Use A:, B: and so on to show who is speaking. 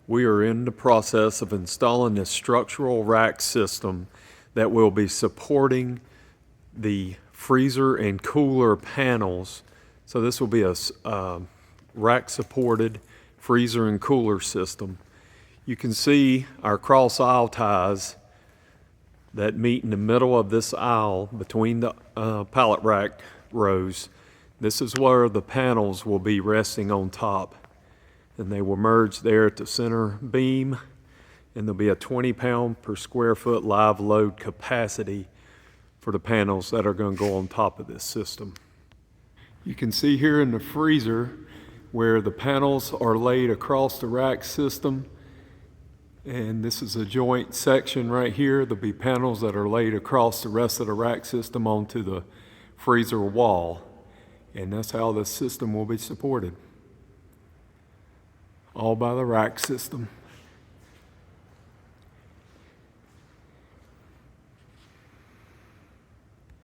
A: We are in the process of installing this structural rack system that will be supporting the freezer and cooler panels. So this will be a rack supported freezer and cooler system. You can see our cross aisle ties that meet in the middle of this aisle between the pallet rack rows. This is where the panels will be resting on top, and they will merge there at the center beam, and there'll be a 20-pound per square foot live load capacity for the panels that are going to go on top of this system. You can see here in the freezer where the panels are laid across the rack system, and this is a joint section right here. There'll be panels that are laid across the rest of the rack system onto the freezer wall, and that's how this system will be supported, all by the rack system.